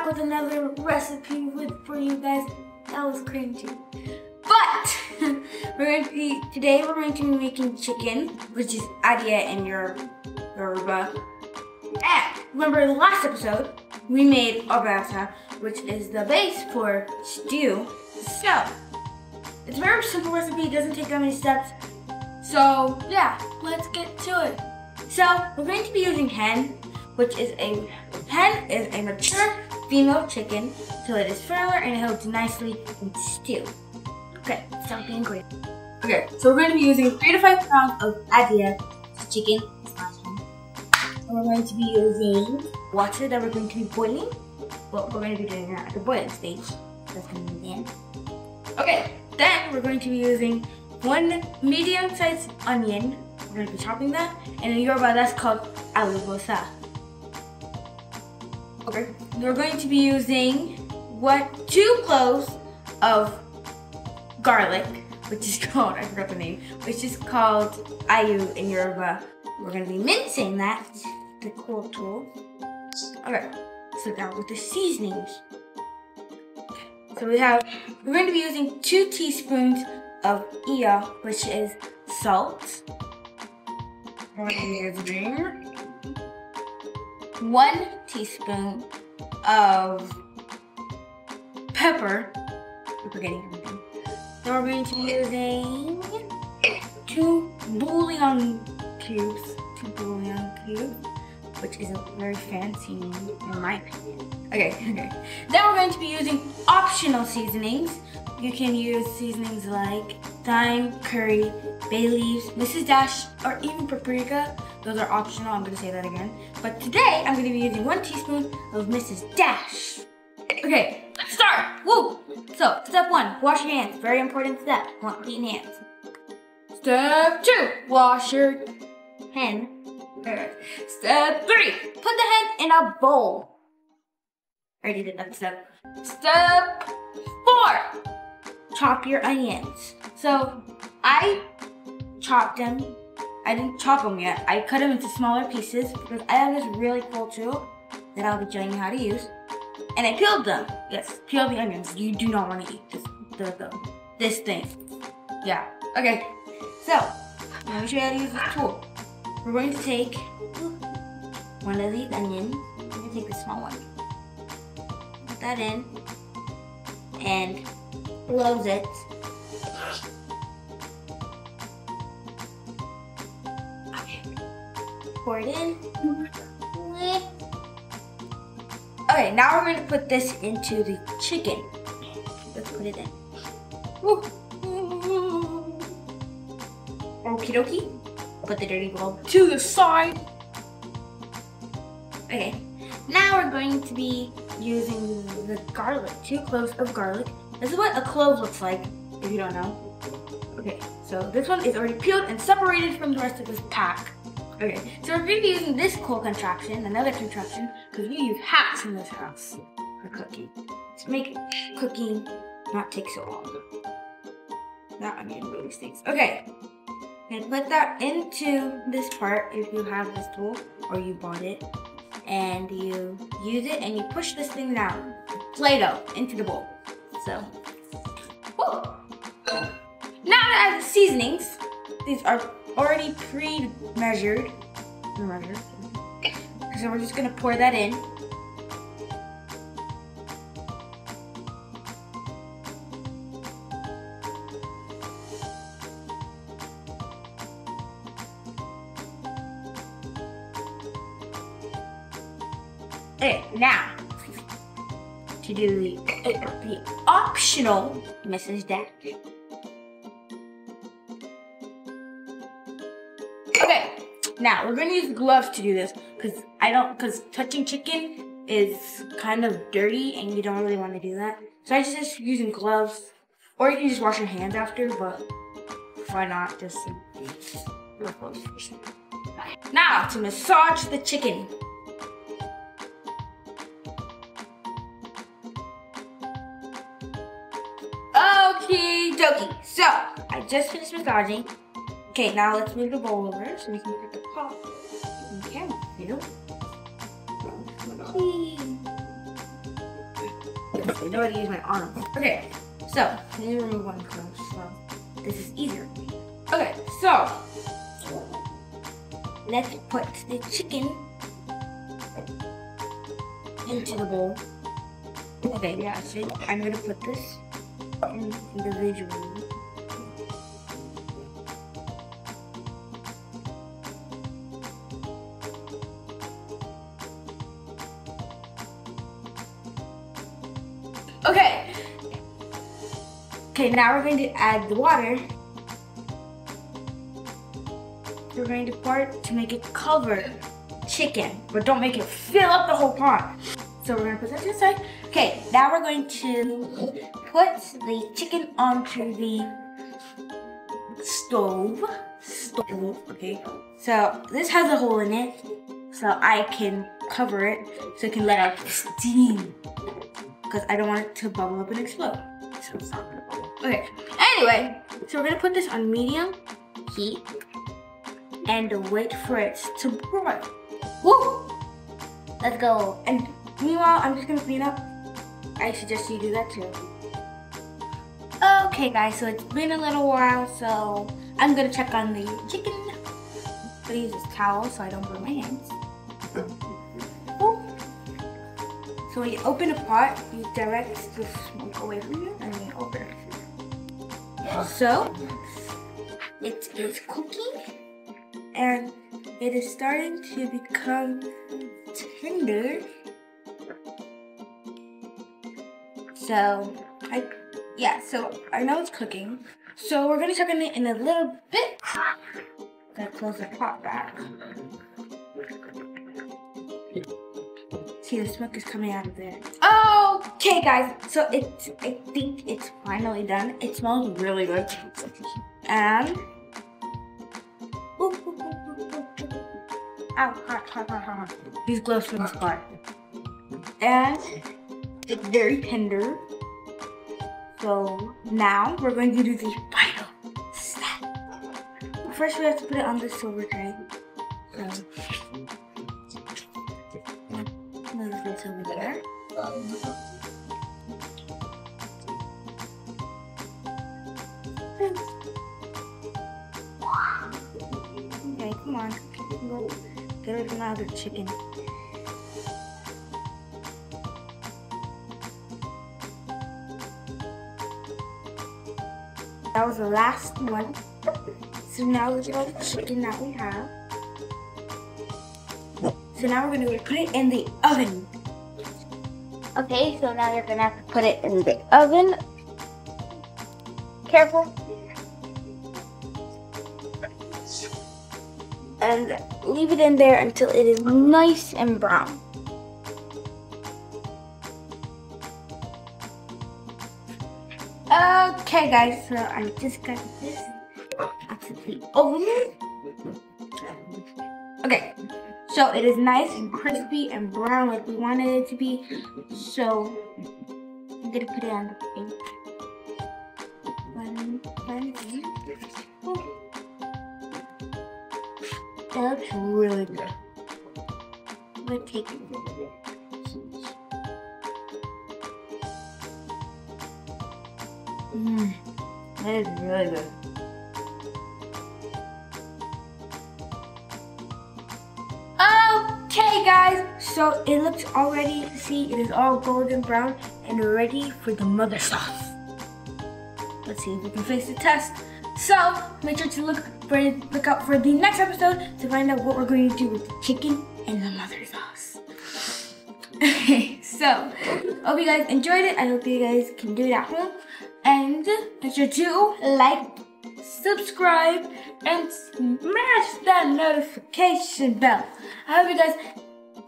back with another recipe for you guys. That was crazy. But today we're going to be making chicken, which is Adìye in Yoruba. And remember the last episode, we made obata, which is the base for stew. So it's a very simple recipe, it doesn't take that many steps. So yeah, let's get to it. So we're going to be using hen, which is a mature female chicken, so it is firmer and it holds nicely in stew. Okay, start the ingredients. Okay, so we're going to be using 3 to 5 pounds of Adìye chicken. And we're going to be using water that we're going to be boiling. Well, we're going to be doing that at the boiling stage. That's going to be the end. Okay, then we're going to be using 1 medium-sized onion. We're going to be chopping that, and in Yoruba that's called alubosa. Okay, we're going to be using 2 cloves of garlic, which is called, I forgot the name, which is called ayu in Yoruba. We're going to be mincing that, the cool tool. Okay, so now with the seasonings. So we're going to be using 2 teaspoons of eran, which is salt. We're going to be using 1 teaspoon of pepper. We're forgetting everything. Then we're going to be using 2 bouillon cubes, which is a very fancy name in my opinion. Okay. Then we're going to be using optional seasonings. You can use seasonings like thyme, curry, bay leaves, Mrs. Dash, or even paprika. Those are optional, I'm going to say that again. But today, I'm going to be using 1 teaspoon of Mrs. Dash. Okay, let's start. Woo! So, step 1, wash your hands. Very important step. Clean hands. Step 2, wash your hand. Step 3, put the hen in a bowl. I already did that step. Step 4, chop your onions. So, I chopped them. I didn't chop them yet. I cut them into smaller pieces because I have this really cool tool that I'll be showing you how to use. And I peeled them. Yes, peel the onions. You do not want to eat this thing. Yeah. Okay. So, let me show you how to use this tool. We're going to take 1 of these onions. I'm going to take the small one. Put that in. And close it. Okay. Pour it in. Okay, now we're going to put this into the chicken. Let's put it in. Okie dokie. Put the dirty bowl to the side. Okay, now we're going to be using the garlic. 2 cloves of garlic. This is what a clove looks like, if you don't know. Okay, so this one is already peeled and separated from the rest of this pack. Okay, so we're going to be using this cool contraption, another contraption, because we use hats in this house for cooking. To make cooking not take so long. That onion really stinks. Okay, and put that into this part if you have this tool or you bought it. And you use it and you push this thing down. Play-Doh into the bowl. So, woo. Now that I have the seasonings, these are already pre-measured. So we're just gonna pour that in. Okay, now to do the optional Mrs. Dash. Okay, now we're gonna use gloves to do this because touching chicken is kind of dirty and you don't really want to do that. So I just using gloves, or you can just wash your hands after, but why not just your clothes first. Now to massage the chicken. Okie dokie. So I just finished massaging. Okay, now let's move the bowl over so we can put the pot in the camera. I know how to use my arms. Okay, so let me remove one first. So this is easier. Okay, so let's put the chicken into the bowl. Okay, yeah, so I'm gonna put this individually. Okay. Okay, now we're going to add the water. We're going to pour it to make it cover chicken, but don't make it fill up the whole pot. So we're gonna put that to the side. Okay, now we're going to put the chicken onto the stove. Okay. So this has a hole in it, so I can cover it so it can let out steam. Because I don't want it to bubble up and explode. So it's not gonna bubble. Okay. Anyway, so we're gonna put this on medium heat and wait for it to broil. Woo! Let's go. And meanwhile, I'm just gonna clean up. I suggest you do that too. Okay guys, so it's been a little while, so I'm gonna check on the chicken. I'm gonna use this towel so I don't burn my hands. Ooh. So when you open a pot, you direct the smoke away from you and then open it. So it is cooking and it is starting to become tender. So I know it's cooking. So we're gonna check on it in a little bit. Gotta close the pot back. See, the smoke is coming out of there. Okay guys, so I think it's finally done. It smells really good. And ow, hot. These gloves from this part. And it's very tender. So now we're going to do the final step. First we have to put it on the silver tray. So move this over there. Okay, come on. Get rid of my other chicken. That was the last one. So now look at all the chicken that we have. So now we're gonna put it in the oven. Okay, so now you're gonna have to put it in the oven. Careful. And leave it in there until it is nice and brown. Okay guys, so I just got this out of the oven. Okay, so it is nice and crispy and brown like we wanted it to be. So I'm gonna put it on the plate. That looks really good. I'm gonna take it. That is really good. Okay guys, so it looks already, see, it is all golden brown and ready for the mother sauce. Let's see if we can face the test. So make sure to look out for the next episode to find out what we're going to do with the chicken and the mother sauce. Okay, so hope you guys enjoyed it. I hope you guys can do it at home. And make sure to like, subscribe, and smash that notification bell. I hope you guys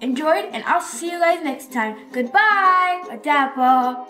enjoyed, and I'll see you guys next time. Goodbye. Adabo.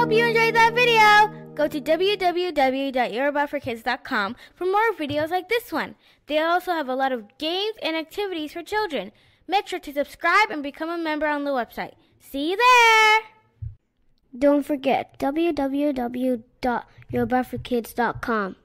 Hope you enjoyed that video. Go to www.yorubaforkids.com for more videos like this one. They also have a lot of games and activities for children. Make sure to subscribe and become a member on the website. See you there! Don't forget www.yorubaforkids.com.